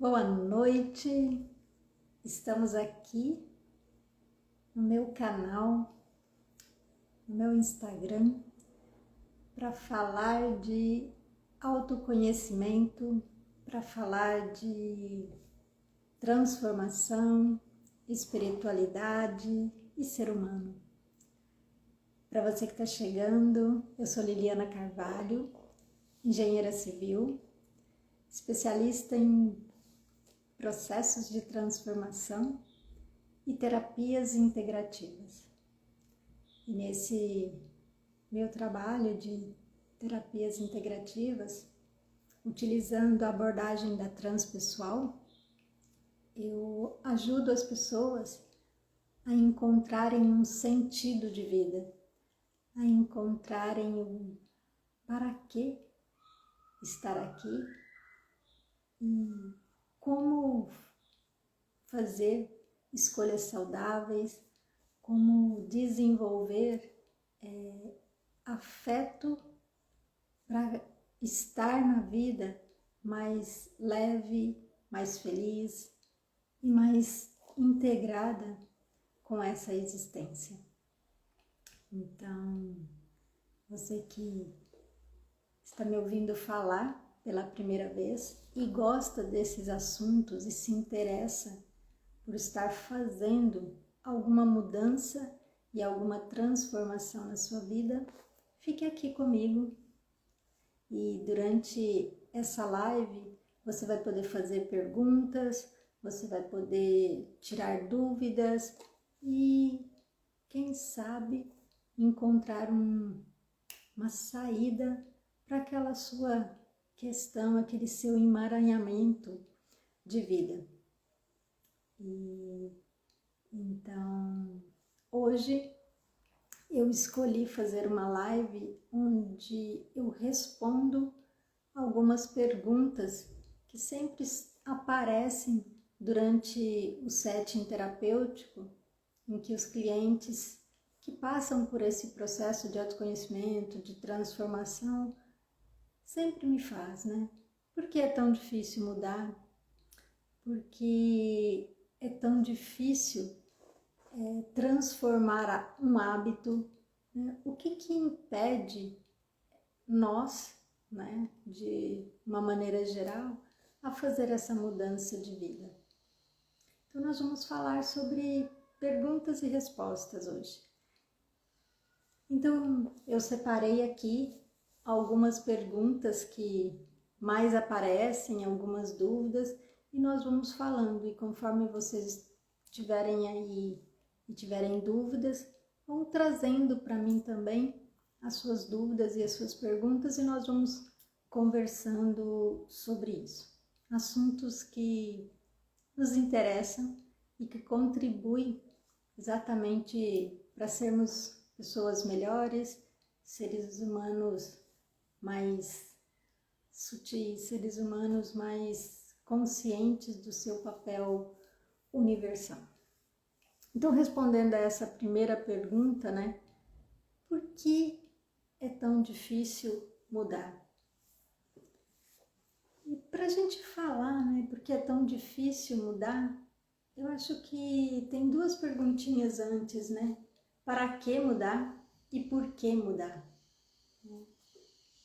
Boa noite, estamos aqui no meu canal, no meu Instagram, para falar de autoconhecimento, para falar de transformação, espiritualidade e ser humano. Para você que está chegando, eu sou Liliana Carvalho, engenheira civil, especialista em processos de transformação e terapias integrativas. E nesse meu trabalho de terapias integrativas, utilizando a abordagem da transpessoal, eu ajudo as pessoas a encontrarem um sentido de vida, a encontrarem o para que estar aqui e como fazer escolhas saudáveis, como desenvolver afeto para estar na vida mais leve, mais feliz e mais integrada com essa existência. Então, você que está me ouvindo falar pela primeira vez e gosta desses assuntos e se interessa por estar fazendo alguma mudança e alguma transformação na sua vida, fique aqui comigo e durante essa live você vai poder fazer perguntas, você vai poder tirar dúvidas e, quem sabe, encontrar uma saída para aquela sua questão, aquele seu emaranhamento de vida. E então, hoje eu escolhi fazer uma live onde eu respondo algumas perguntas que sempre aparecem durante o setting terapêutico, em que os clientes que passam por esse processo de autoconhecimento, de transformação, sempre me faz, né? Por que é tão difícil mudar? Porque é tão difícil transformar um hábito, né? O que impede nós, né, de uma maneira geral, a fazer essa mudança de vida? Então nós vamos falar sobre perguntas e respostas hoje. Então eu separei aqui algumas perguntas que mais aparecem, algumas dúvidas, e nós vamos falando, e conforme vocês estiverem aí e tiverem dúvidas, vão trazendo para mim também as suas dúvidas e as suas perguntas, e nós vamos conversando sobre isso. Assuntos que nos interessam e que contribuem exatamente para sermos pessoas melhores, seres humanos mais sutis, seres humanos mais conscientes do seu papel universal. Então, respondendo a essa primeira pergunta, né? Por que é tão difícil mudar? E para a gente falar, né, por que é tão difícil mudar, eu acho que tem duas perguntinhas antes, né? Para que mudar e por que mudar?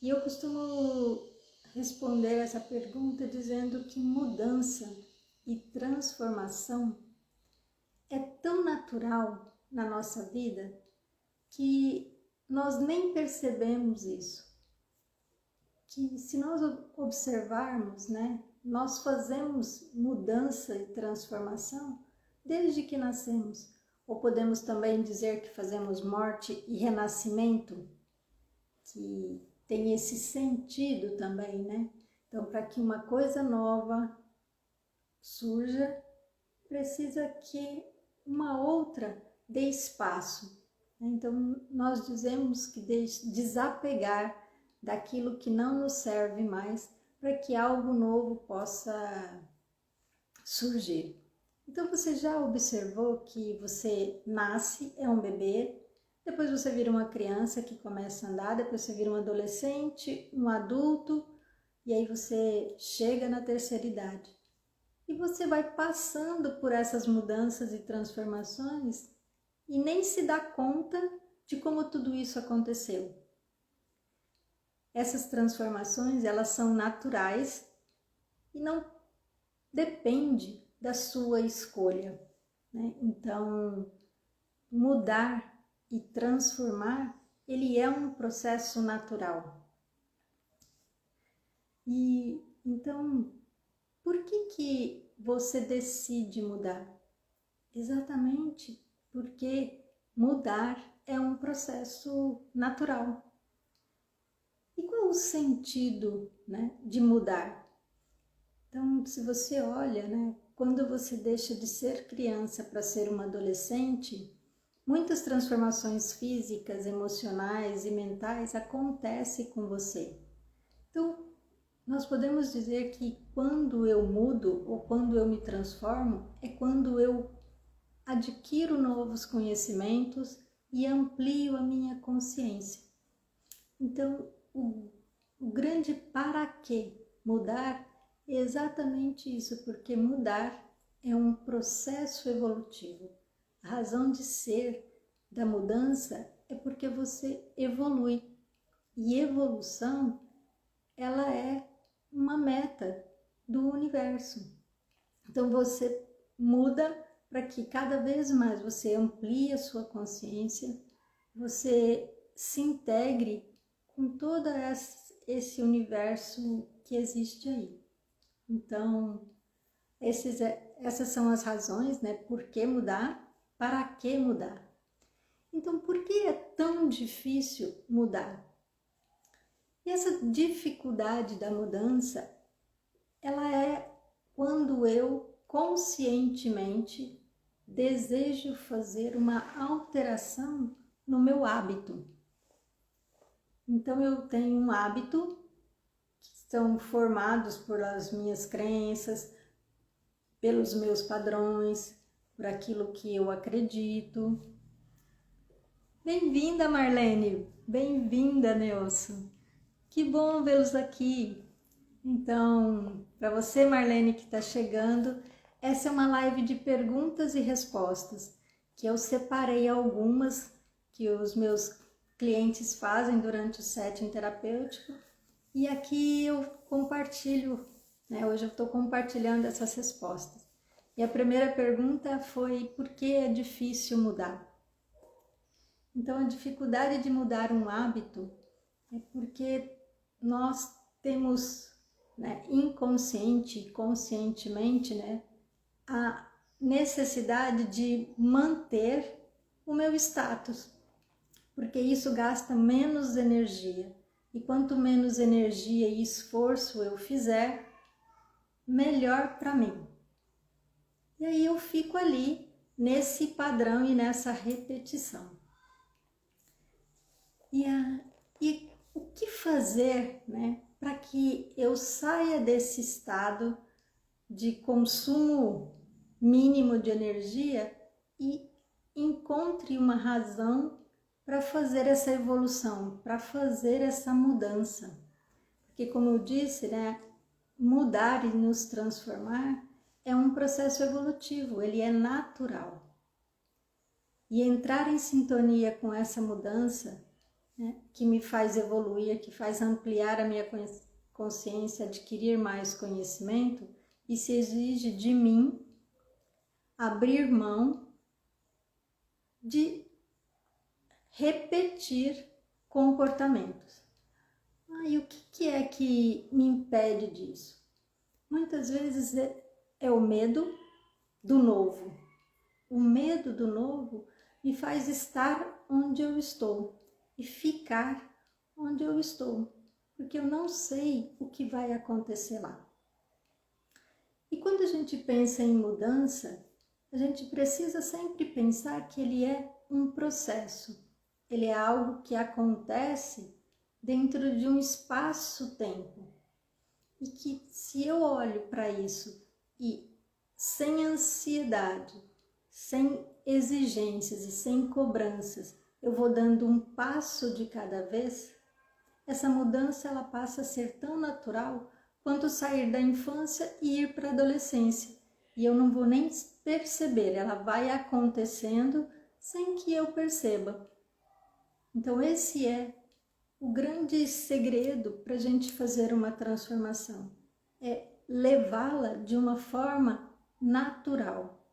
E eu costumo responder essa pergunta dizendo que mudança e transformação é tão natural na nossa vida que nós nem percebemos isso. Que se nós observarmos, né, nós fazemos mudança e transformação desde que nascemos. Ou podemos também dizer que fazemos morte e renascimento, que tem esse sentido também, né? Então, para que uma coisa nova surja, precisa que uma outra dê espaço. Então, nós dizemos que desapegar daquilo que não nos serve mais para que algo novo possa surgir. Então, você já observou que você nasce, é um bebê, depois você vira uma criança que começa a andar, depois você vira um adolescente, um adulto, e aí você chega na terceira idade. E você vai passando por essas mudanças e transformações e nem se dá conta de como tudo isso aconteceu. Essas transformações, elas são naturais e não depende da sua escolha, né? Então, mudar e transformar, ele é um processo natural. E então, por que você decide mudar? Exatamente porque mudar é um processo natural. E qual o sentido, né, de mudar? Então, se você olha, né, quando você deixa de ser criança para ser uma adolescente, muitas transformações físicas, emocionais e mentais acontecem com você. Então, nós podemos dizer que quando eu mudo ou quando eu me transformo, é quando eu adquiro novos conhecimentos e amplio a minha consciência. Então, o grande para que mudar é exatamente isso, porque mudar é um processo evolutivo. A razão de ser da mudança é porque você evolui. E evolução, ela é uma meta do universo. Então você muda para que cada vez mais você amplie a sua consciência, você se integre com todo esse universo que existe aí. Então, essas são as razões, né? Por que mudar? Para que mudar? Então, por que é tão difícil mudar? E essa dificuldade da mudança, ela é quando eu conscientemente desejo fazer uma alteração no meu hábito. Então eu tenho um hábito que são formados pelas minhas crenças, pelos meus padrões, por aquilo que eu acredito. Bem-vinda, Marlene! Bem-vinda, Nelson! Que bom vê-los aqui! Então, para você, Marlene, que está chegando, essa é uma live de perguntas e respostas, que eu separei algumas que os meus clientes fazem durante o setting terapêutico, e aqui eu compartilho, né? Hoje eu estou compartilhando essas respostas. E a primeira pergunta foi: por que é difícil mudar? Então, a dificuldade de mudar um hábito é porque nós temos, né, inconsciente e conscientemente, né, a necessidade de manter o meu status, porque isso gasta menos energia. E quanto menos energia e esforço eu fizer, melhor para mim. E aí eu fico ali nesse padrão e nessa repetição. E o que fazer, né, para que eu saia desse estado de consumo mínimo de energia e encontre uma razão para fazer essa evolução, para fazer essa mudança? Porque, como eu disse, né, mudar e nos transformar é um processo evolutivo, ele é natural. E entrar em sintonia com essa mudança, né, que me faz evoluir, que faz ampliar a minha consciência, adquirir mais conhecimento, isso exige de mim abrir mão de repetir comportamentos. E o que é que me impede disso? Muitas vezes é o medo do novo. O medo do novo me faz estar onde eu estou e ficar onde eu estou, porque eu não sei o que vai acontecer lá. E quando a gente pensa em mudança, a gente precisa sempre pensar que ele é um processo. Ele é algo que acontece dentro de um espaço-tempo. E que se eu olho para isso e sem ansiedade, sem exigências e sem cobranças, eu vou dando um passo de cada vez, essa mudança ela passa a ser tão natural quanto sair da infância e ir para a adolescência. e eu não vou nem perceber, ela vai acontecendo sem que eu perceba. Então esse é o grande segredo para a gente fazer uma transformação, é levá-la de uma forma natural,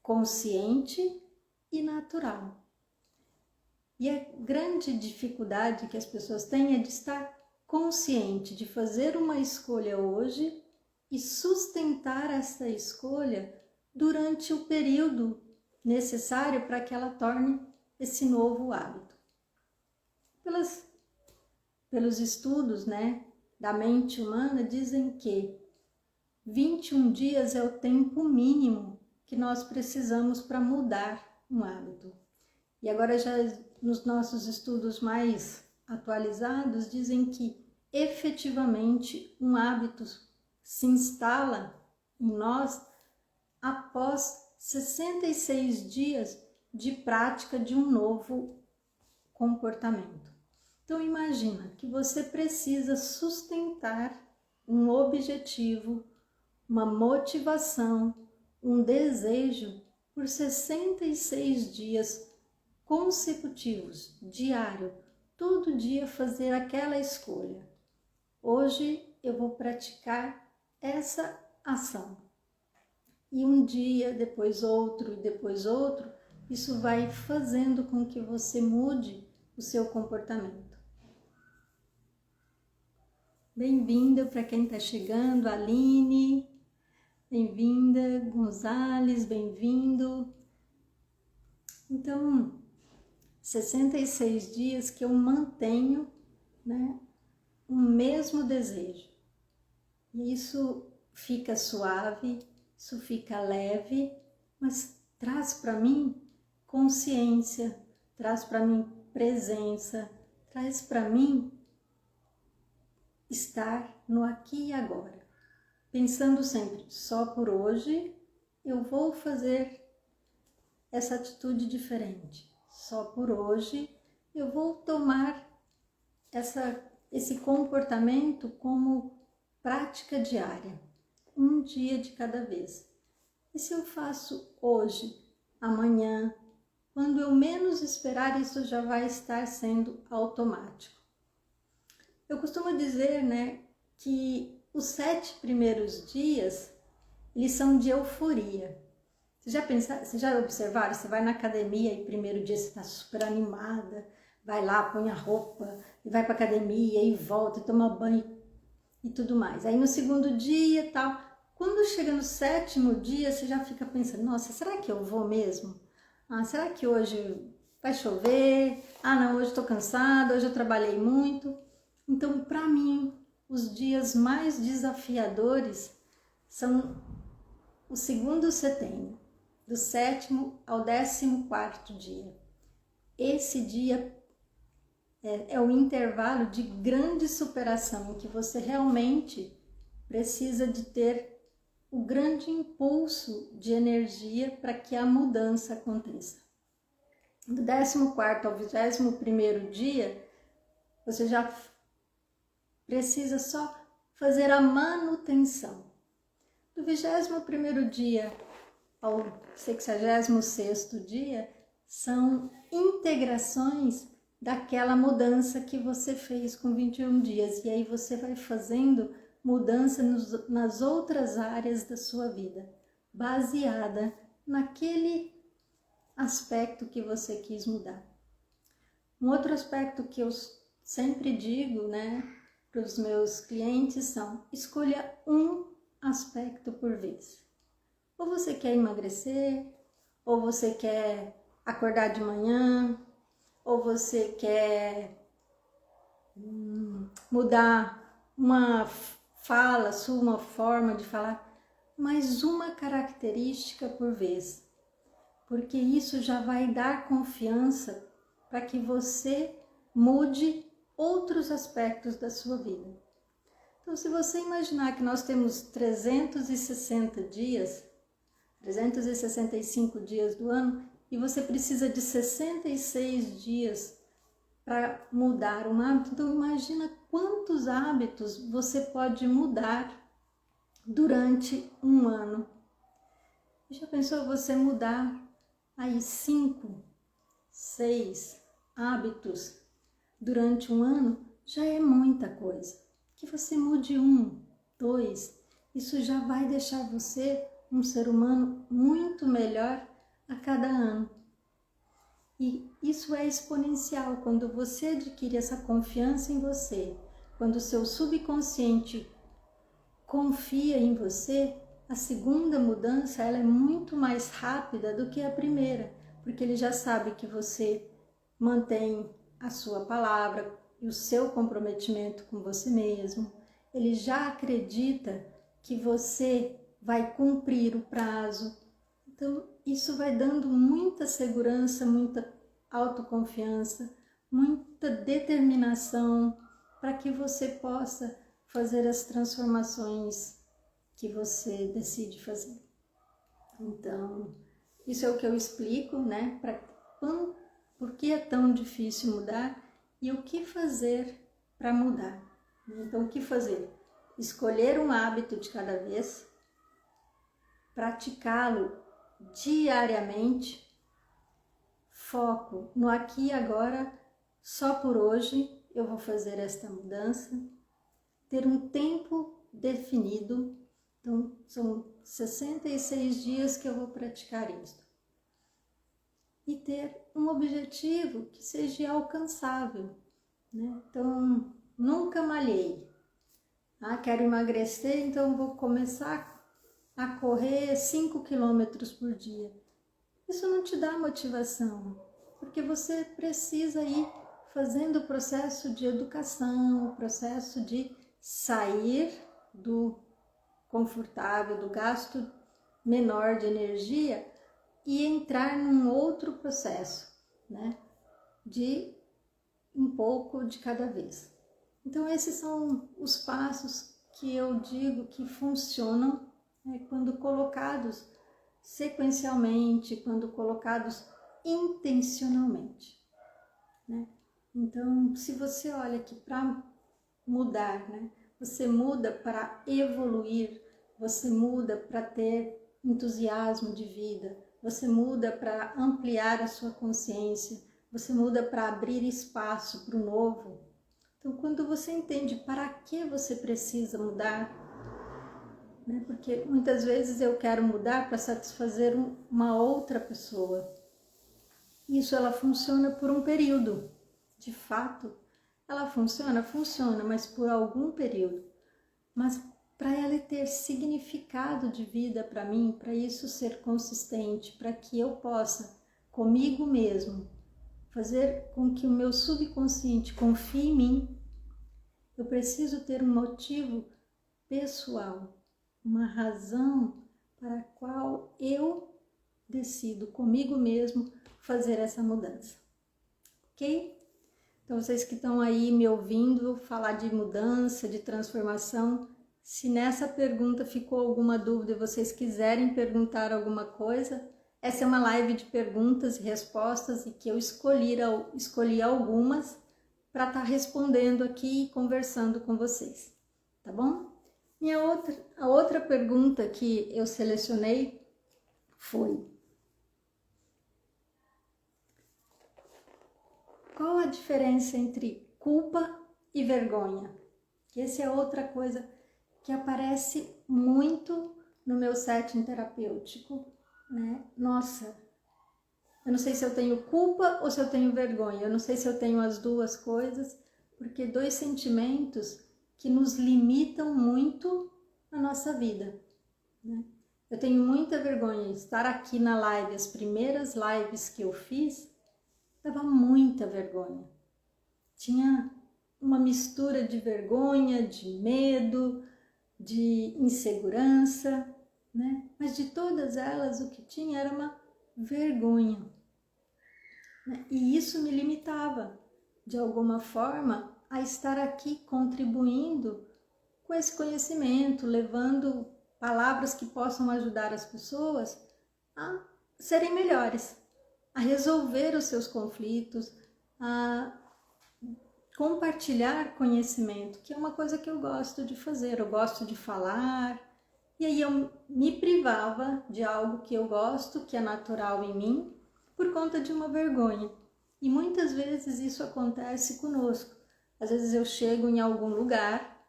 consciente e natural. E a grande dificuldade que as pessoas têm é de estar consciente, de fazer uma escolha hoje e sustentar essa escolha durante o período necessário para que ela torne esse novo hábito. Pelos estudos, né, da mente humana, dizem que 21 dias é o tempo mínimo que nós precisamos para mudar um hábito. E agora já nos nossos estudos mais atualizados dizem que efetivamente um hábito se instala em nós após 66 dias de prática de um novo comportamento. Então imagina que você precisa sustentar um objetivo, uma motivação, um desejo por 66 dias consecutivos, diário, todo dia fazer aquela escolha. Hoje eu vou praticar essa ação. E um dia, depois outro, e depois outro, isso vai fazendo com que você mude o seu comportamento. Bem-vinda para quem está chegando, Aline, bem-vinda, Gonzales, bem-vindo. Então, 66 dias que eu mantenho, né, o mesmo desejo. E isso fica suave, isso fica leve, mas traz para mim consciência, traz para mim presença, traz para mim estar no aqui e agora. Pensando sempre, só por hoje eu vou fazer essa atitude diferente. Só por hoje eu vou tomar esse comportamento como prática diária, um dia de cada vez. E se eu faço hoje, amanhã, quando eu menos esperar, isso já vai estar sendo automático. Eu costumo dizer, né, que os 7 primeiros dias, eles são de euforia. Vocês já observaram? Você vai na academia e primeiro dia você está super animada, vai lá, põe a roupa, e vai para a academia e volta, e toma banho e tudo mais. Aí no segundo dia e tal, quando chega no 7º dia, você já fica pensando, nossa, será que eu vou mesmo? Ah, será que hoje vai chover? Ah, não, hoje estou cansada, hoje eu trabalhei muito. Então, para mim, os dias mais desafiadores são o 2º setembro, do 7º ao 14º dia. Esse dia é o intervalo de grande superação, em que você realmente precisa de ter o grande impulso de energia para que a mudança aconteça. Do 14º ao 21º dia, você já precisa só fazer a manutenção. Do 21º dia ao 66º dia, são integrações daquela mudança que você fez com 21 dias. E aí você vai fazendo mudança nas outras áreas da sua vida, baseada naquele aspecto que você quis mudar. Um outro aspecto que eu sempre digo, né, para os meus clientes são: escolha um aspecto por vez. Ou você quer emagrecer, ou você quer acordar de manhã, ou você quer mudar uma fala, uma forma de falar, mas uma característica por vez, porque isso já vai dar confiança para que você mude outros aspectos da sua vida. Então, se você imaginar que nós temos 360 dias, 365 dias do ano, e você precisa de 66 dias para mudar um hábito, então imagina quantos hábitos você pode mudar durante um ano. Já pensou você mudar aí 5, 6 hábitos durante um ano? Já é muita coisa. Que você mude 1, 2, isso já vai deixar você um ser humano muito melhor a cada ano. E isso é exponencial quando você adquire essa confiança em você, quando o seu subconsciente confia em você. A segunda mudança ela é muito mais rápida do que a primeira, porque ele já sabe que você mantém a sua palavra e o seu comprometimento com você mesmo. Ele já acredita que você vai cumprir o prazo. Então, isso vai dando muita segurança, muita autoconfiança, muita determinação para que você possa fazer as transformações que você decide fazer. Então, isso é o que eu explico, né? Por que é tão difícil mudar e o que fazer para mudar. Então, o que fazer? Escolher um hábito de cada vez, praticá-lo diariamente, foco no aqui e agora, só por hoje eu vou fazer esta mudança, ter um tempo definido, então são 66 dias que eu vou praticar isso. E ter um objetivo que seja alcançável, né? Então, nunca malhei. Quero emagrecer, então vou começar a correr 5 quilômetros por dia. Isso não te dá motivação, porque você precisa ir fazendo o processo de educação, o processo de sair do confortável, do gasto menor de energia e entrar num outro processo, né? De um pouco de cada vez. Então, esses são os passos que eu digo que funcionam, né, quando colocados sequencialmente, quando colocados intencionalmente, né? Então, se você olha que para mudar, né, você muda para evoluir, você muda para ter entusiasmo de vida, você muda para ampliar a sua consciência, você muda para abrir espaço para o novo. Então, quando você entende para que você precisa mudar, né? Porque muitas vezes eu quero mudar para satisfazer uma outra pessoa. Isso ela funciona por um período. De fato, ela funciona, mas por algum período. Mas para ela ter significado de vida para mim, para isso ser consistente, para que eu possa, comigo mesmo, fazer com que o meu subconsciente confie em mim, eu preciso ter um motivo pessoal, uma razão para a qual eu decido comigo mesmo fazer essa mudança, ok? Então vocês que estão aí me ouvindo falar de mudança, de transformação, se nessa pergunta ficou alguma dúvida e vocês quiserem perguntar alguma coisa, essa é uma live de perguntas e respostas e que eu escolhi algumas para estar respondendo aqui e conversando com vocês, tá bom? A outra pergunta que eu selecionei foi: qual a diferença entre culpa e vergonha? Essa é outra coisa que aparece muito no meu setting terapêutico, né? Nossa, eu não sei se eu tenho culpa ou se eu tenho vergonha, eu não sei se eu tenho as duas coisas, porque dois sentimentos que nos limitam muito na nossa vida, né? Eu tenho muita vergonha de estar aqui na live, as primeiras lives que eu fiz, dava muita vergonha. Tinha uma mistura de vergonha, de medo, de insegurança, né? Mas de todas elas o que tinha era uma vergonha, né? E isso me limitava, de alguma forma, a estar aqui contribuindo com esse conhecimento, levando palavras que possam ajudar as pessoas a serem melhores, a resolver os seus conflitos, a compartilhar conhecimento, que é uma coisa que eu gosto de fazer, eu gosto de falar E aí eu me privava de algo que eu gosto, que é natural em mim, por conta de uma vergonha. E muitas vezes isso acontece conosco. Às vezes eu chego em algum lugar,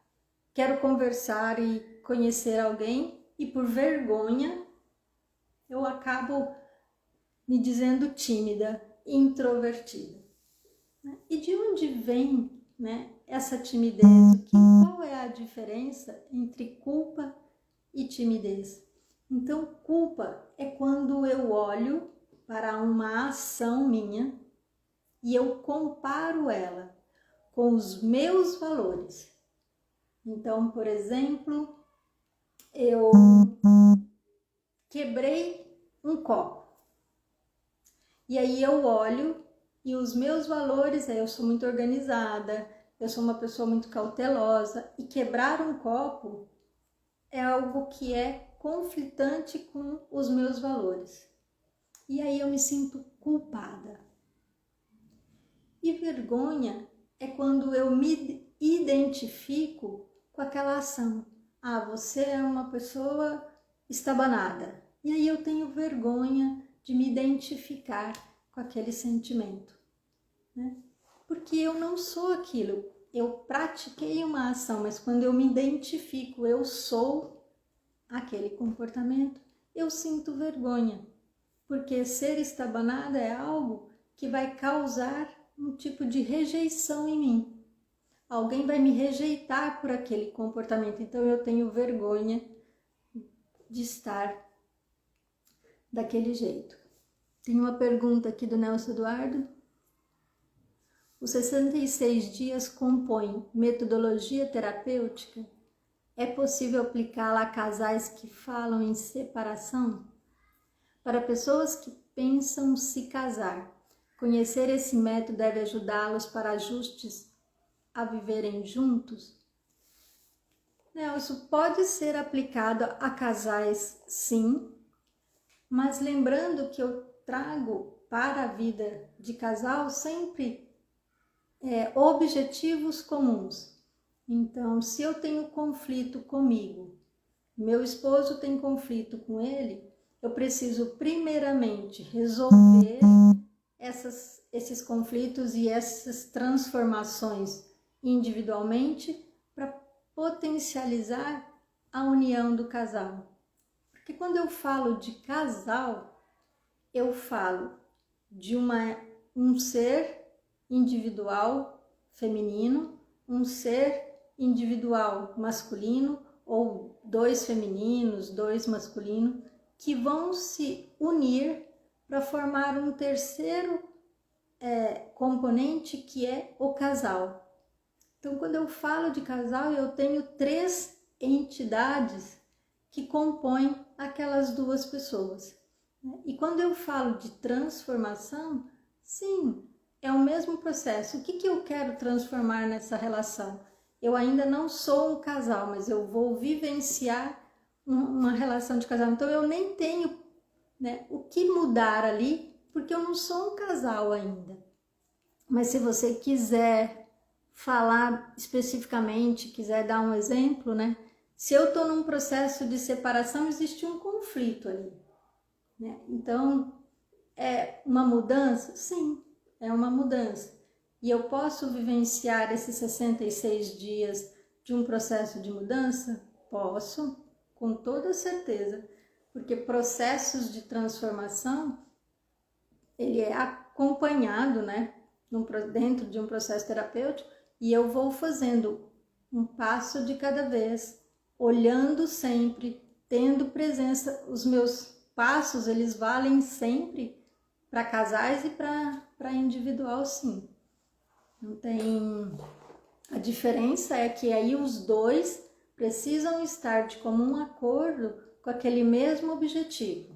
quero conversar e conhecer alguém e por vergonha eu acabo me dizendo tímida, introvertida. E de onde vem, né, essa timidez? Qual é a diferença entre culpa e timidez? Então, culpa é quando eu olho para uma ação minha e eu comparo ela com os meus valores. Então, por exemplo, eu quebrei um copo. E aí eu olho e os meus valores, eu sou muito organizada, eu sou uma pessoa muito cautelosa, e quebrar um copo é algo que é conflitante com os meus valores. E aí eu me sinto culpada. E vergonha é quando eu me identifico com aquela ação. Ah, você é uma pessoa estabanada. E aí eu tenho vergonha de me identificar com aquele sentimento, né? Porque eu não sou aquilo. Eu pratiquei uma ação, mas quando eu me identifico, eu sou aquele comportamento, eu sinto vergonha. Porque ser estabanada é algo que vai causar um tipo de rejeição em mim. Alguém vai me rejeitar por aquele comportamento, então eu tenho vergonha de estar daquele jeito. Tem uma pergunta aqui do Nelson Eduardo. Os 66 dias compõem metodologia terapêutica? É possível aplicá-la a casais que falam em separação? Para pessoas que pensam se casar, conhecer esse método deve ajudá-los para ajustes a viverem juntos? Nelson, pode ser aplicado a casais, sim, mas lembrando que eu trago para a vida de casal sempre objetivos comuns. Então, se eu tenho conflito comigo, meu esposo tem conflito com ele, eu preciso primeiramente resolver esses conflitos e essas transformações individualmente para potencializar a união do casal. Porque quando eu falo de casal, eu falo de um ser individual feminino, um ser individual masculino, ou dois femininos, dois masculinos, que vão se unir para formar um terceiro componente, que é o casal. Então, quando eu falo de casal, eu tenho 3 entidades que compõem aquelas 2 pessoas. E quando eu falo de transformação, sim, é o mesmo processo. O que eu quero transformar nessa relação? Eu ainda não sou um casal, mas eu vou vivenciar uma relação de casal. Então, eu nem tenho, né, o que mudar ali, porque eu não sou um casal ainda. Mas se você quiser falar especificamente, quiser dar um exemplo, né? Se eu estou num processo de separação, existe um conflito ali, né? Então, é uma mudança? Sim, é uma mudança. E eu posso vivenciar esses 66 dias de um processo de mudança? Posso, com toda certeza, porque processos de transformação, ele é acompanhado, né, dentro de um processo terapêutico, e eu vou fazendo um passo de cada vez, olhando sempre, tendo presença. Os meus passos, eles valem sempre para casais e para individual, sim. Não tem... A diferença é que aí os dois precisam estar de comum acordo com aquele mesmo objetivo,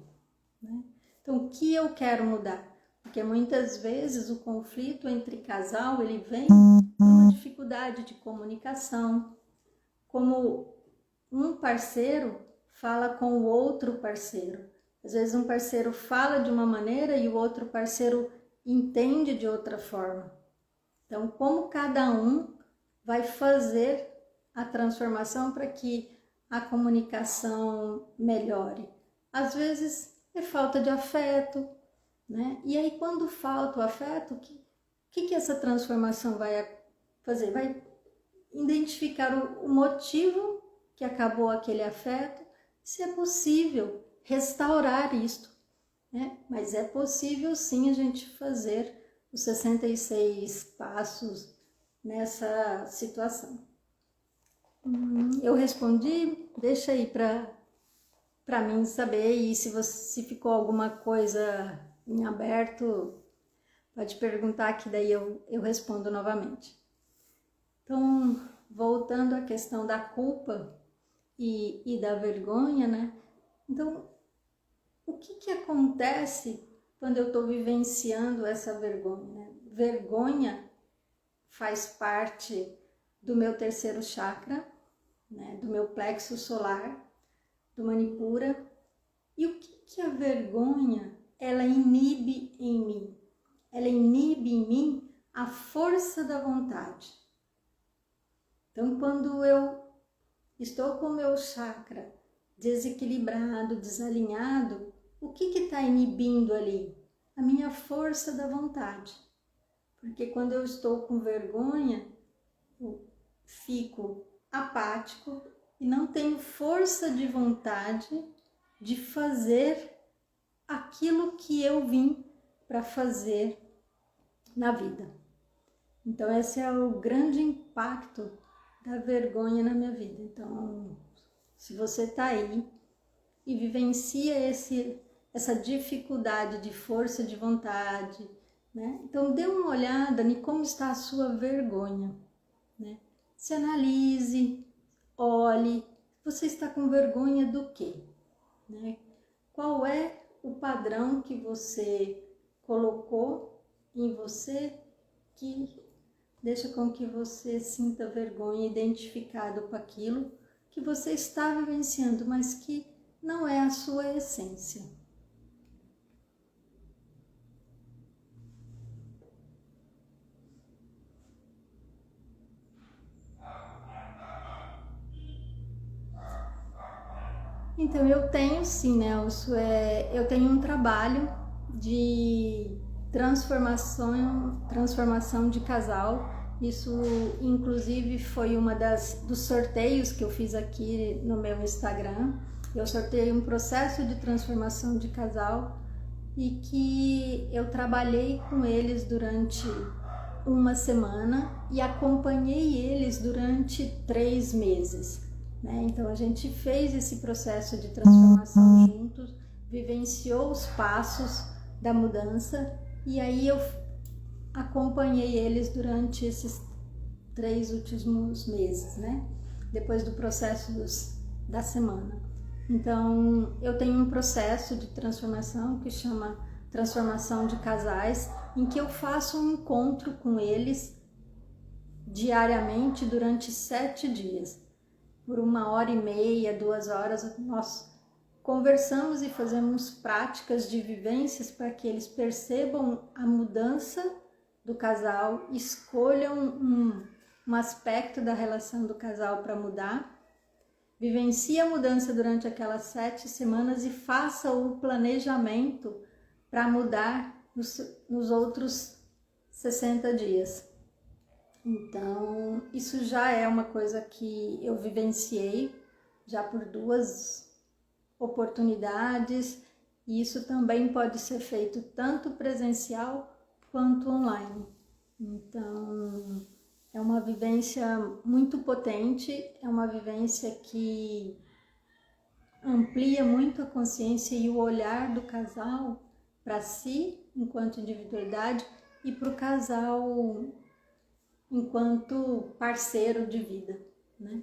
né? Então, o que eu quero mudar? Porque muitas vezes o conflito entre casal, ele vem por uma dificuldade de comunicação, como um parceiro fala com o outro parceiro. Às vezes um parceiro fala de uma maneira e o outro parceiro entende de outra forma. Então, como cada um vai fazer a transformação para que a comunicação melhore? Às vezes é falta de afeto, né? E aí quando falta o afeto, o que essa transformação vai fazer? Vai identificar o motivo que acabou aquele afeto, se é possível restaurar isto, né? Mas é possível sim a gente fazer os 66 passos nessa situação. Eu respondi, deixa aí para mim saber, e se ficou alguma coisa em aberto, pode perguntar que daí eu respondo novamente. Então, voltando à questão da culpa e da vergonha, né? Então, o que acontece quando eu estou vivenciando essa vergonha, né? Vergonha faz parte do meu terceiro chakra, né? Do meu plexo solar, do Manipura. E o que a vergonha, ela inibe em mim? Ela inibe em mim a força da vontade. Então, quando eu estou com o meu chakra desequilibrado, desalinhado, o que está inibindo ali? A minha força da vontade. Porque quando eu estou com vergonha, eu fico apático e não tenho força de vontade de fazer aquilo que eu vim para fazer na vida. Então esse é o grande impacto da vergonha na minha vida. Então, se você está aí e vivencia essa dificuldade de força de vontade, né? Então dê uma olhada em como está a sua vergonha, né? Se analise, olhe, você está com vergonha do quê? Né? Qual é o padrão que você colocou em você que deixa com que você sinta vergonha, identificado com aquilo que você está vivenciando, mas que não é a sua essência. Então eu tenho sim, Nelson, eu tenho um trabalho de transformação de casal. Isso inclusive foi uma dos sorteios que eu fiz aqui no meu Instagram. Eu sorteei um processo de transformação de casal e que eu trabalhei com eles durante uma semana e acompanhei eles durante 3 meses. Né? Então a gente fez esse processo de transformação juntos, vivenciou os passos da mudança e aí eu acompanhei eles durante esses 3 últimos meses, né? Depois do processo da semana. Então eu tenho um processo de transformação que chama transformação de casais, em que eu faço um encontro com eles diariamente durante 7 dias. Por 1h30, 2 horas, nós conversamos e fazemos práticas de vivências para que eles percebam a mudança do casal, escolham um aspecto da relação do casal para mudar, vivencie a mudança durante aquelas 7 semanas e faça o planejamento para mudar nos outros 60 dias. Então, isso já é uma coisa que eu vivenciei já por 2 oportunidades, e isso também pode ser feito tanto presencial quanto online. Então, é uma vivência muito potente, é uma vivência que amplia muito a consciência e o olhar do casal para si, enquanto individualidade, e para o casal enquanto parceiro de vida, né?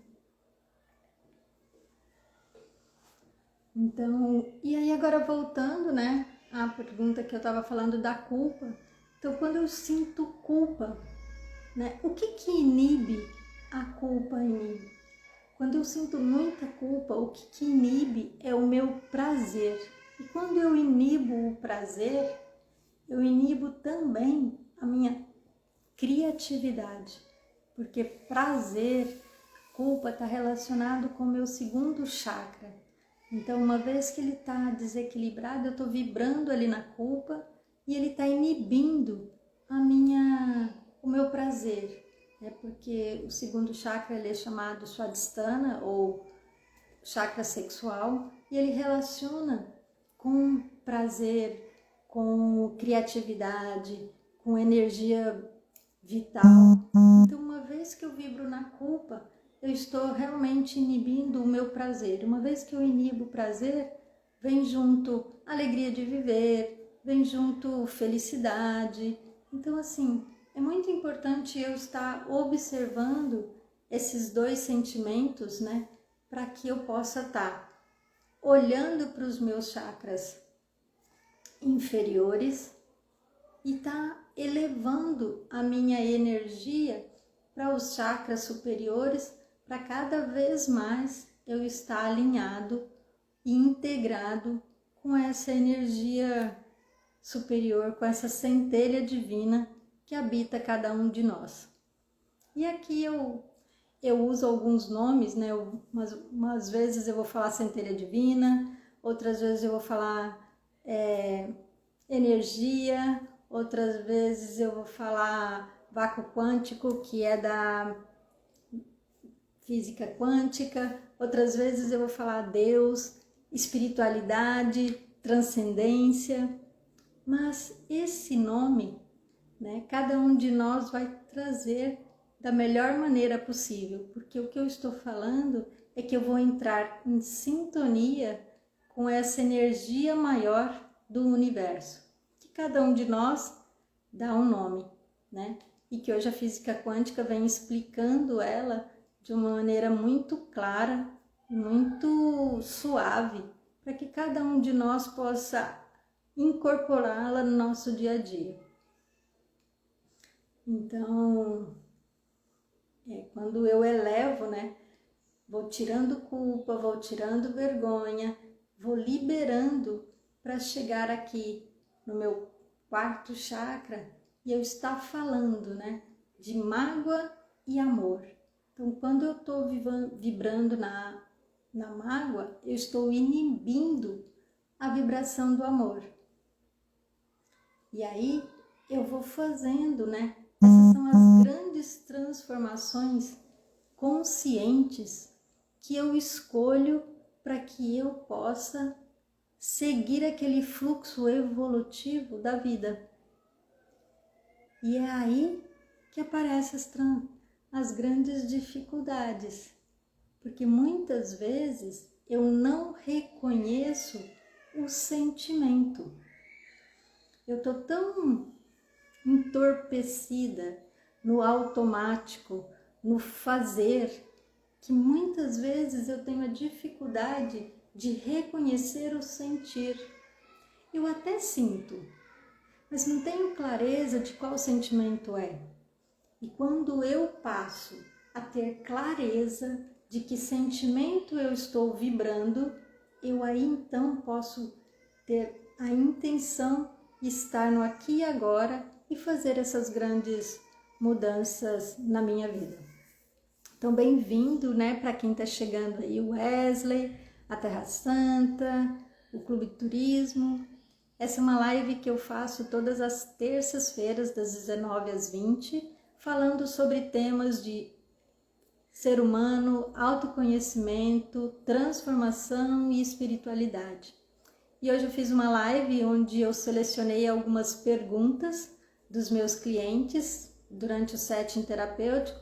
Então, e aí agora voltando, né, à pergunta que eu estava falando da culpa. Então, quando eu sinto culpa, né, o que inibe a culpa em mim? Quando eu sinto muita culpa, o que inibe é o meu prazer. E quando eu inibo o prazer, eu inibo também a minha criatividade, porque prazer culpa está relacionado com o meu segundo chakra. Então, uma vez que ele está desequilibrado, eu estou vibrando ali na culpa e ele está inibindo o meu prazer. Porque o segundo chakra ele é chamado Swadhisthana, ou chakra sexual, e ele relaciona com prazer, com criatividade, com energia vital. Então, uma vez que eu vibro na culpa, eu estou realmente inibindo o meu prazer. Uma vez que eu inibo o prazer, vem junto alegria de viver, vem junto felicidade. Então, assim, é muito importante eu estar observando esses dois sentimentos, né? Para que eu possa estar olhando para os meus chakras inferiores e tá elevando a minha energia para os chakras superiores, para cada vez mais eu estar alinhado e integrado com essa energia superior, com essa centelha divina que habita cada um de nós. E aqui eu uso alguns nomes, né? Umas vezes eu vou falar centelha divina, outras vezes eu vou falar energia, outras vezes eu vou falar vácuo quântico, que é da física quântica, outras vezes eu vou falar Deus, espiritualidade, transcendência. Mas esse nome, né, cada um de nós vai trazer da melhor maneira possível, porque o que eu estou falando é que eu vou entrar em sintonia com essa energia maior do universo, que cada um de nós dá um nome, né? E que hoje a física quântica vem explicando ela de uma maneira muito clara, muito suave, para que cada um de nós possa incorporá-la no nosso dia a dia. Então, quando eu elevo, né, vou tirando culpa, vou tirando vergonha, vou liberando para chegar aqui no meu quarto chakra e eu estar falando, né, de mágoa e amor. Então, quando eu estou vibrando na mágoa, eu estou inibindo a vibração do amor. E aí eu vou fazendo, né? Essas são as grandes transformações conscientes que eu escolho para que eu possa seguir aquele fluxo evolutivo da vida. E é aí que aparecem as grandes dificuldades, porque muitas vezes eu não reconheço o sentimento. Eu estou tão entorpecida no automático, no fazer, que muitas vezes eu tenho a dificuldade de reconhecer o sentir. Eu até sinto, mas não tenho clareza de qual sentimento é. E quando eu passo a ter clareza de que sentimento eu estou vibrando, eu aí então posso ter a intenção de estar no aqui e agora e fazer essas grandes mudanças na minha vida. Então, bem-vindo, né, para quem está chegando aí, o Wesley, a Terra Santa, o Clube de Turismo. Essa é uma live que eu faço todas as terças-feiras, das 19 às 20, falando sobre temas de ser humano, autoconhecimento, transformação e espiritualidade. E hoje eu fiz uma live onde eu selecionei algumas perguntas dos meus clientes durante o setting terapêutico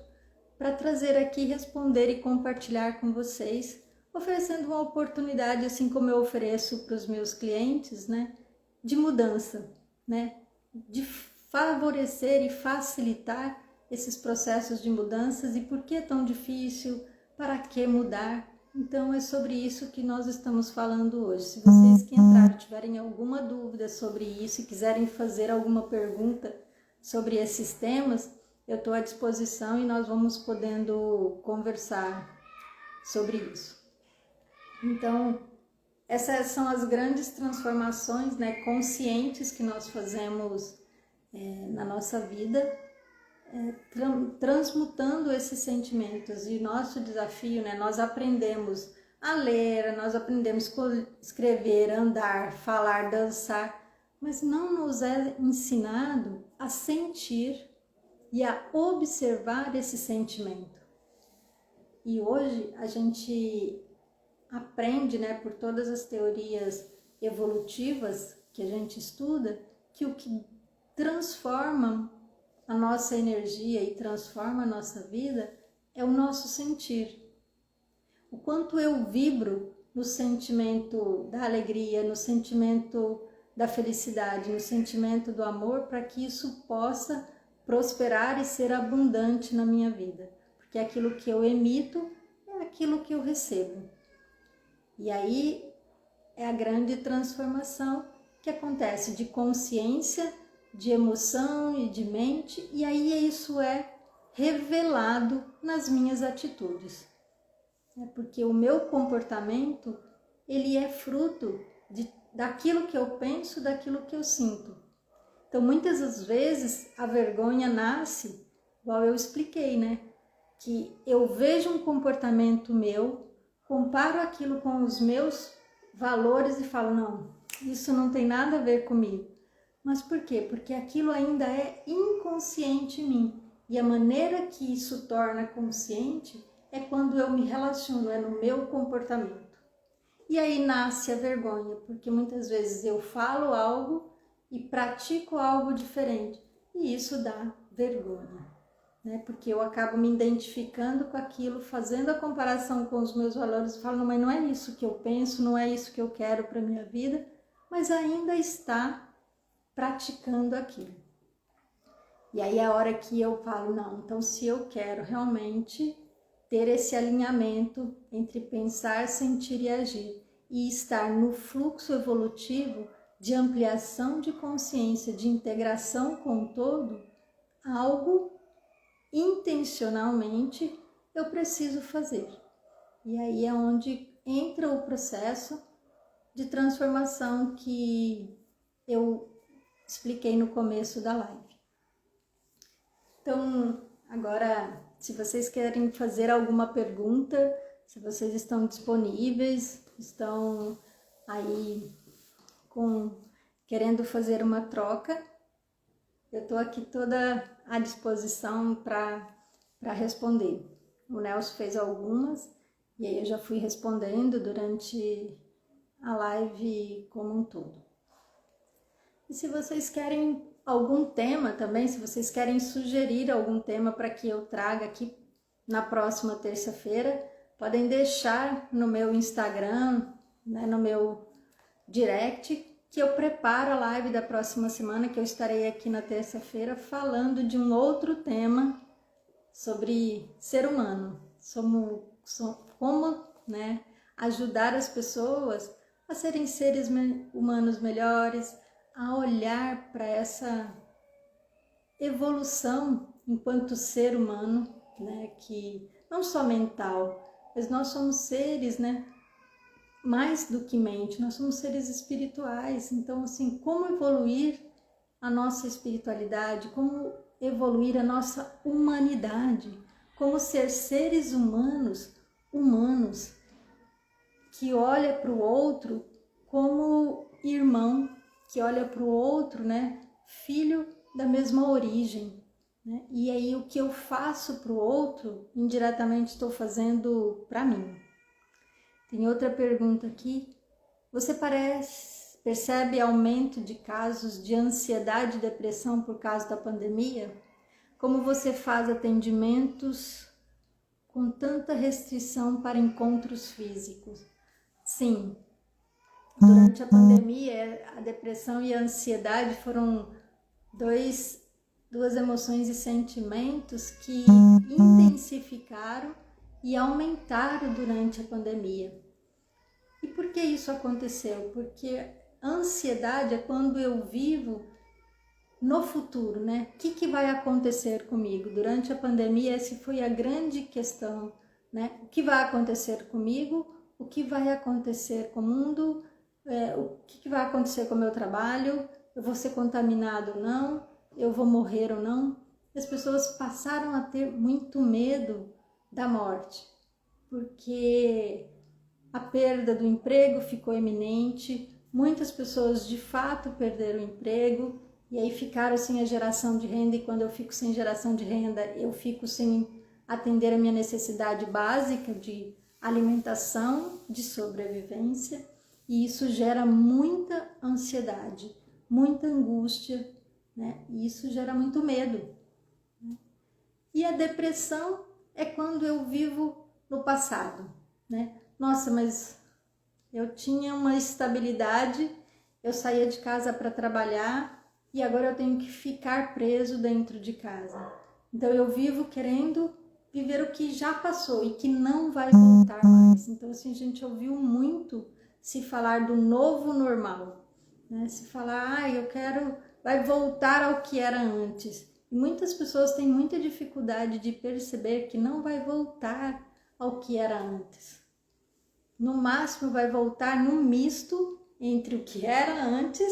para trazer aqui, responder e compartilhar com vocês, oferecendo uma oportunidade, assim como eu ofereço para os meus clientes, né, de mudança, né, de favorecer e facilitar esses processos de mudanças. E por que é tão difícil? Para que mudar? Então é sobre isso que nós estamos falando hoje. Se vocês que entraram tiverem alguma dúvida sobre isso e quiserem fazer alguma pergunta sobre esses temas, eu estou à disposição e nós vamos podendo conversar sobre isso. Então, essas são as grandes transformações, né, conscientes que nós fazemos na nossa vida. transmutando esses sentimentos. E nosso desafio, né, nós aprendemos a ler, nós aprendemos a escrever, andar, falar, dançar, mas não nos é ensinado a sentir e a observar esse sentimento. E hoje a gente aprende, né, por todas as teorias evolutivas que a gente estuda, que o que transforma a nossa energia e transforma a nossa vida é o nosso sentir. O quanto eu vibro no sentimento da alegria, no sentimento da felicidade, no sentimento do amor, para que isso possa prosperar e ser abundante na minha vida. Porque aquilo que eu emito é aquilo que eu recebo. E aí é a grande transformação que acontece de consciência, de emoção e de mente, e aí isso é revelado nas minhas atitudes. Porque o meu comportamento, ele é fruto daquilo que eu penso, daquilo que eu sinto. Então, muitas das vezes, a vergonha nasce, igual eu expliquei, né? Que eu vejo um comportamento meu, comparo aquilo com os meus valores e falo, não, isso não tem nada a ver comigo. Mas por quê? Porque aquilo ainda é inconsciente em mim. E a maneira que isso torna consciente é quando eu me relaciono, é no meu comportamento. E aí nasce a vergonha, porque muitas vezes eu falo algo e pratico algo diferente. E isso dá vergonha, né? Porque eu acabo me identificando com aquilo, fazendo a comparação com os meus valores e falo, não, mas não é isso que eu penso, não é isso que eu quero para a minha vida, mas ainda está praticando aquilo. E aí é a hora que eu falo, não, então se eu quero realmente ter esse alinhamento entre pensar, sentir e agir e estar no fluxo evolutivo de ampliação de consciência, de integração com o todo, algo intencionalmente eu preciso fazer. E aí é onde entra o processo de transformação que eu expliquei no começo da live. Então, agora, se vocês querem fazer alguma pergunta, se vocês estão disponíveis, estão aí querendo fazer uma troca, eu estou aqui toda à disposição para responder. O Nelson fez algumas e aí eu já fui respondendo durante a live como um todo. E se vocês querem algum tema também, se vocês querem sugerir algum tema para que eu traga aqui na próxima terça-feira, podem deixar no meu Instagram, né, no meu direct, que eu preparo a live da próxima semana, que eu estarei aqui na terça-feira falando de um outro tema sobre ser humano, como, né, ajudar as pessoas a serem seres humanos melhores, a olhar para essa evolução enquanto ser humano, né, que não só mental, mas nós somos seres, né, mais do que mente, nós somos seres espirituais. Então, assim, como evoluir a nossa espiritualidade, como evoluir a nossa humanidade, como ser seres humanos que olha para o outro como irmão, que olha para o outro, né, filho da mesma origem, né? E aí o que eu faço para o outro, indiretamente estou fazendo para mim. Tem outra pergunta aqui. Você percebe aumento de casos de ansiedade e depressão por causa da pandemia? Como você faz atendimentos com tanta restrição para encontros físicos? Sim, durante a pandemia, a depressão e a ansiedade foram duas emoções e sentimentos que intensificaram e aumentaram durante a pandemia. E por que isso aconteceu? Porque a ansiedade é quando eu vivo no futuro, né? O que vai acontecer comigo? Durante a pandemia, essa foi a grande questão, né? O que vai acontecer comigo? O que vai acontecer com o mundo? O que vai acontecer com o meu trabalho? Eu vou ser contaminado ou não? Eu vou morrer ou não? as pessoas passaram a ter muito medo da morte, porque a perda do emprego ficou iminente, muitas pessoas de fato perderam o emprego e aí ficaram sem a geração de renda, e quando eu fico sem geração de renda, eu fico sem atender a minha necessidade básica de alimentação, de sobrevivência, e isso gera muita ansiedade, muita angústia, né? E isso gera muito medo. E a depressão é quando eu vivo no passado, né? Nossa, mas eu tinha uma estabilidade, eu saía de casa para trabalhar e agora eu tenho que ficar preso dentro de casa. Então eu vivo querendo viver o que já passou e que não vai voltar mais. Então assim, a gente ouviu muito se falar do novo normal, né? Se falar, vai voltar ao que era antes. E muitas pessoas têm muita dificuldade de perceber que não vai voltar ao que era antes. No máximo vai voltar num misto entre o que era antes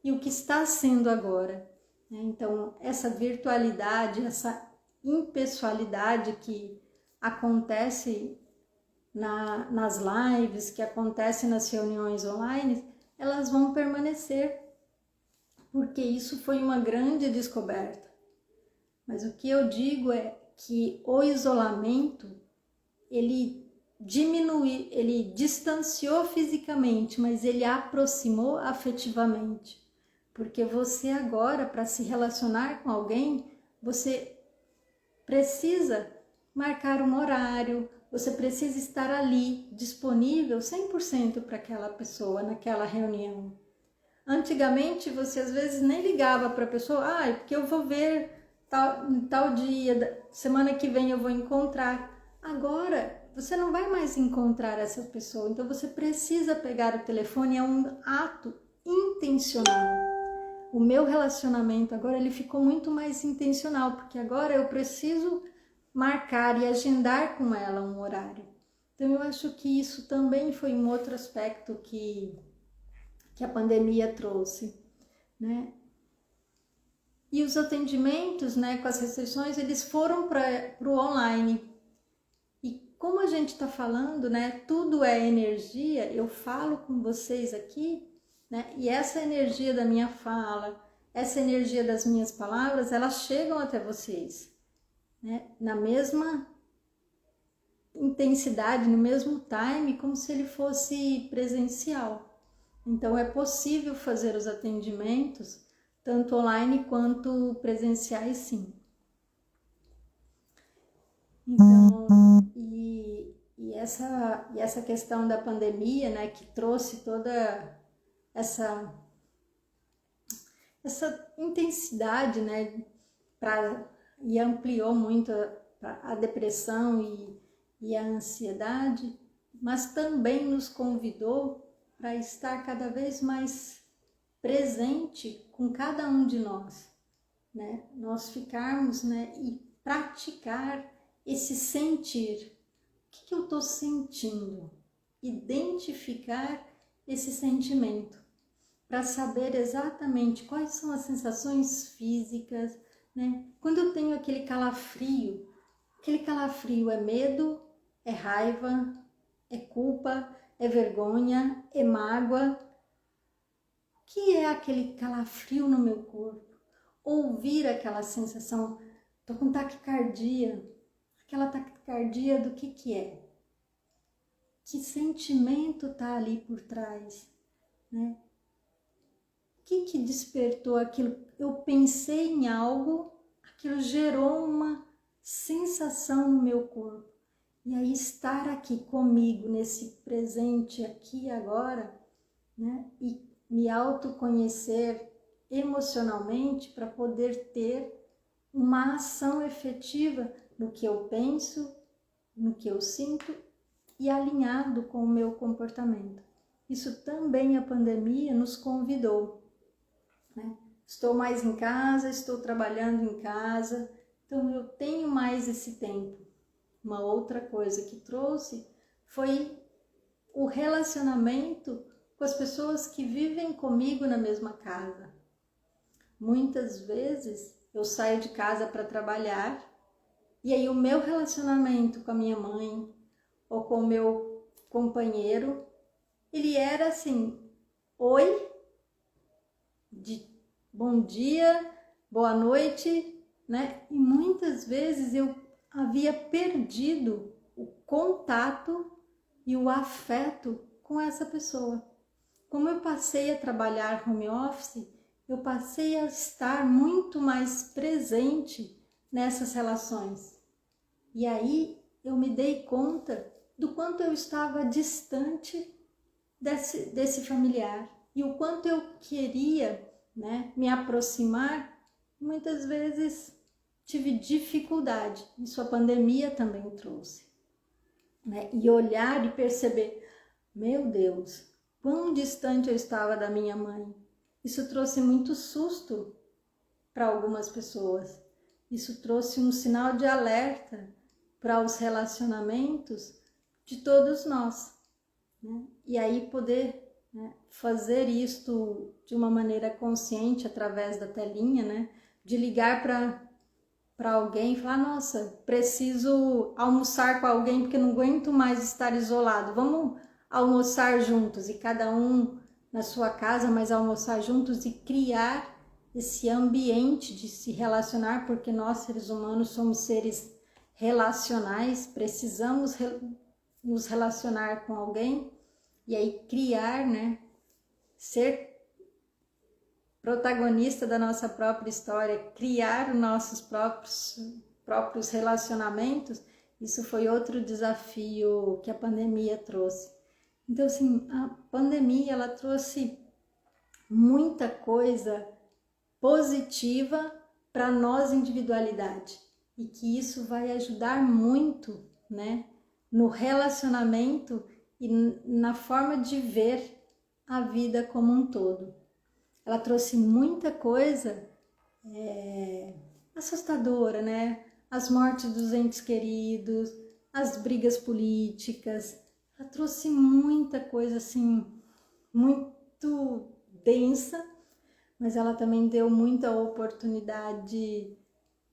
e o que está sendo agora. Então, essa virtualidade, essa impessoalidade que acontece nas lives, que acontece nas reuniões online, elas vão permanecer, porque isso foi uma grande descoberta. Mas o que eu digo é que o isolamento, ele distanciou fisicamente, mas ele aproximou afetivamente. Porque você agora, para se relacionar com alguém, você precisa marcar um horário, você precisa estar ali, disponível 100% para aquela pessoa, naquela reunião. Antigamente, você às vezes nem ligava para a pessoa, porque eu vou ver tal dia, semana que vem eu vou encontrar. Agora, você não vai mais encontrar essa pessoa, então você precisa pegar o telefone, é um ato intencional. O meu relacionamento agora, ele ficou muito mais intencional, porque agora eu preciso marcar e agendar com ela um horário. Então eu acho que isso também foi um outro aspecto que a pandemia trouxe, né? E os atendimentos, né, com as restrições, eles foram para o online. E como a gente está falando, né, tudo é energia, eu falo com vocês aqui, né, e essa energia da minha fala, essa energia das minhas palavras, elas chegam até vocês, né, na mesma intensidade, no mesmo time, como se ele fosse presencial. Então é possível fazer os atendimentos tanto online quanto presenciais, sim. Então, e essa questão da pandemia, né, que trouxe toda essa intensidade, né, e ampliou muito a depressão e a ansiedade, mas também nos convidou para estar cada vez mais presente com cada um de nós, né? Nós ficarmos, né, e praticar esse sentir. O que eu estou sentindo? Identificar esse sentimento, para saber exatamente quais são as sensações físicas, né? Quando eu tenho aquele calafrio é medo, é raiva, é culpa, é vergonha, é mágoa. O que é aquele calafrio no meu corpo? Ouvir aquela sensação, estou com taquicardia, aquela taquicardia do que é? Que sentimento está ali por trás, né? O que despertou aquilo? Eu pensei em algo, aquilo gerou uma sensação no meu corpo. E aí estar aqui comigo, nesse presente aqui e agora, né? E me autoconhecer emocionalmente para poder ter uma ação efetiva no que eu penso, no que eu sinto e alinhado com o meu comportamento. Isso também a pandemia nos convidou, né? Estou mais em casa, estou trabalhando em casa, então eu tenho mais esse tempo. Uma outra coisa que trouxe foi o relacionamento com as pessoas que vivem comigo na mesma casa. Muitas vezes eu saio de casa para trabalhar e aí o meu relacionamento com a minha mãe ou com o meu companheiro, ele era assim, oi, de bom dia, boa noite, né? E muitas vezes eu havia perdido o contato e o afeto com essa pessoa. Como eu passei a trabalhar home office, eu passei a estar muito mais presente nessas relações. E aí eu me dei conta do quanto eu estava distante desse familiar e o quanto eu queria, né, me aproximar. Muitas vezes tive dificuldade, isso a pandemia também trouxe, né? E olhar e perceber, meu Deus, quão distante eu estava da minha mãe. Isso trouxe muito susto para algumas pessoas. Isso trouxe um sinal de alerta para os relacionamentos de todos nós, né? E aí poder, né, fazer isto de uma maneira consciente através da telinha, né? De ligar para alguém e falar, nossa, preciso almoçar com alguém porque não aguento mais estar isolado. Vamos almoçar juntos e cada um na sua casa, mas almoçar juntos e criar esse ambiente de se relacionar, porque nós seres humanos somos seres relacionais, precisamos nos relacionar com alguém e aí criar, né, ser protagonista da nossa própria história, criar os nossos próprios relacionamentos. Isso foi outro desafio que a pandemia trouxe. Então, assim, a pandemia, ela trouxe muita coisa positiva para nós, individualidade, e que isso vai ajudar muito, né, no relacionamento e na forma de ver a vida como um todo. Ela trouxe muita coisa assustadora, né? As mortes dos entes queridos, as brigas políticas. Ela trouxe muita coisa assim, muito densa, mas ela também deu muita oportunidade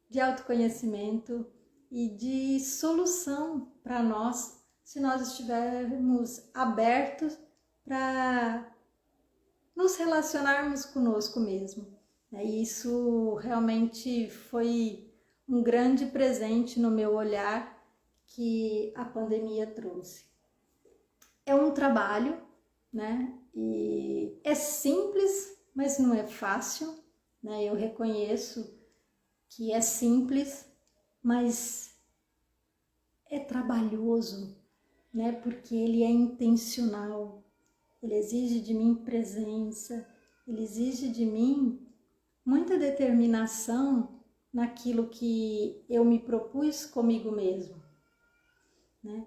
de autoconhecimento e de solução para nós, se nós estivermos abertos para nos relacionarmos conosco mesmo. E isso realmente foi um grande presente no meu olhar que a pandemia trouxe. É um trabalho, né? E é simples, mas não é fácil, né? Eu reconheço que é simples, mas é trabalhoso, né? Porque ele é intencional, ele exige de mim presença, ele exige de mim muita determinação naquilo que eu me propus comigo mesmo, né?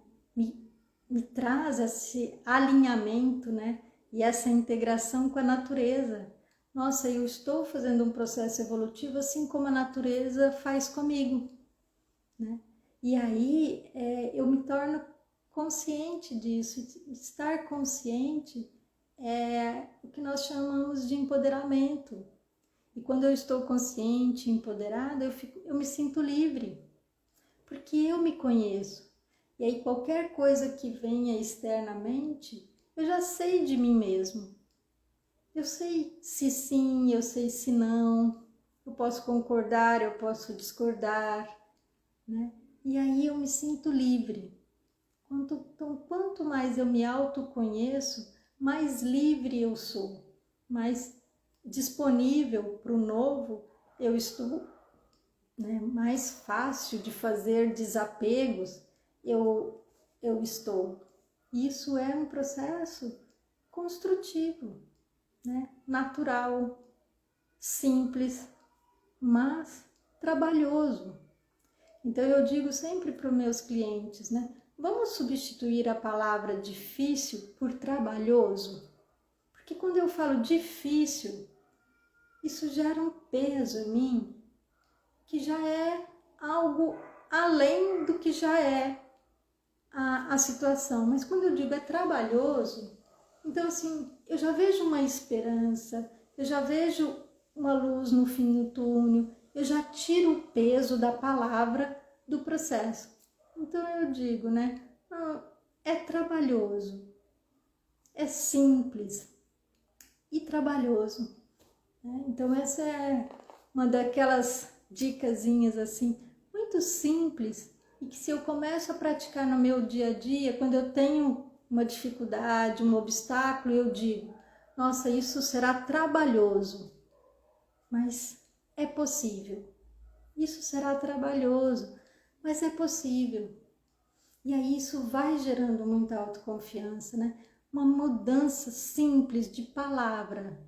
Me traz esse alinhamento, né? E essa integração com a natureza. Nossa, eu estou fazendo um processo evolutivo assim como a natureza faz comigo, né? E aí eu me torno consciente disso. Estar consciente é o que nós chamamos de empoderamento. E quando eu estou consciente, empoderada, eu me sinto livre, porque eu me conheço. E aí qualquer coisa que venha externamente, eu já sei de mim mesmo. Eu sei se sim, eu sei se não, eu posso concordar, eu posso discordar, né? E aí eu me sinto livre. Quanto mais eu me autoconheço, mais livre eu sou, mais disponível para o novo eu estou, né? Mais fácil de fazer desapegos eu estou. Isso é um processo construtivo, né? Natural, simples, mas trabalhoso. Então eu digo sempre para os meus clientes, né? Vamos substituir a palavra difícil por trabalhoso? Porque quando eu falo difícil, isso gera um peso em mim que já é algo além do que já é a situação. Mas quando eu digo é trabalhoso, então assim, eu já vejo uma esperança, eu já vejo uma luz no fim do túnel, eu já tiro o peso da palavra do processo. Então eu digo, né? É trabalhoso, é simples e trabalhoso. Né? Então essa é uma daquelas dicasinhas assim, muito simples, e que se eu começo a praticar no meu dia a dia, quando eu tenho uma dificuldade, um obstáculo, eu digo, nossa, isso será trabalhoso, mas é possível. Isso será trabalhoso, mas é possível. E aí isso vai gerando muita autoconfiança, né? Uma mudança simples de palavra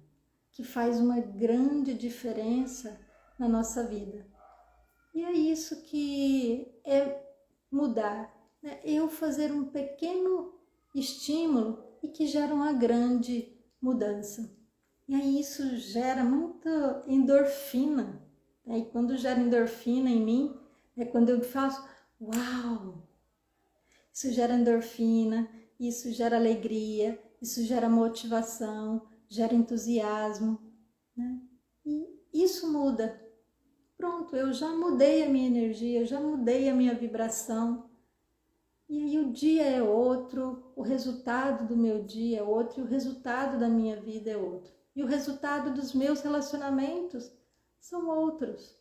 que faz uma grande diferença na nossa vida. E é isso que é mudar, né? Eu fazer um pequeno estímulo e que gera uma grande mudança. E aí isso gera muita endorfina. Né? E quando gera endorfina em mim, é quando eu faço, uau! Isso gera endorfina, isso gera alegria, isso gera motivação, gera entusiasmo, né? E isso muda. Pronto, eu já mudei a minha energia, eu já mudei a minha vibração. E aí o dia é outro, o resultado do meu dia é outro, e o resultado da minha vida é outro. E o resultado dos meus relacionamentos são outros.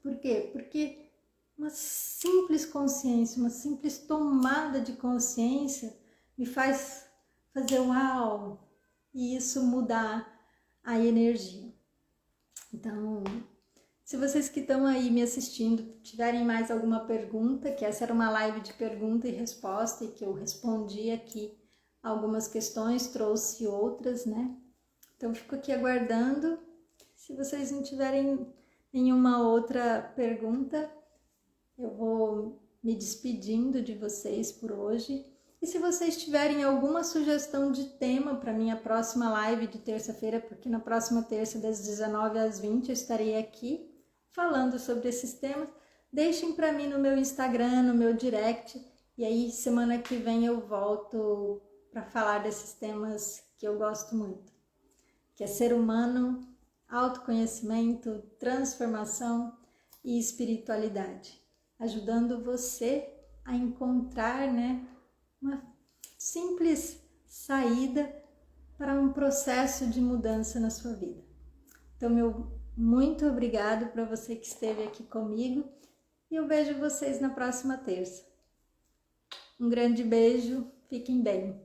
Por quê? Porque uma simples consciência, uma simples tomada de consciência me faz fazer uau, e isso mudar a energia. Então, se vocês que estão aí me assistindo tiverem mais alguma pergunta, que essa era uma live de pergunta e resposta e que eu respondi aqui algumas questões, trouxe outras, né? Então, fico aqui aguardando. Se vocês não tiverem nenhuma outra pergunta, eu vou me despedindo de vocês por hoje. E se vocês tiverem alguma sugestão de tema para minha próxima live de terça-feira, porque na próxima terça, das 19 às 20, eu estarei aqui falando sobre esses temas, deixem para mim no meu Instagram, no meu direct, e aí semana que vem eu volto para falar desses temas que eu gosto muito, que é ser humano, autoconhecimento, transformação e espiritualidade, ajudando você a encontrar, né, uma simples saída para um processo de mudança na sua vida. Então, meu muito obrigado para você que esteve aqui comigo e eu vejo vocês na próxima terça. Um grande beijo, fiquem bem.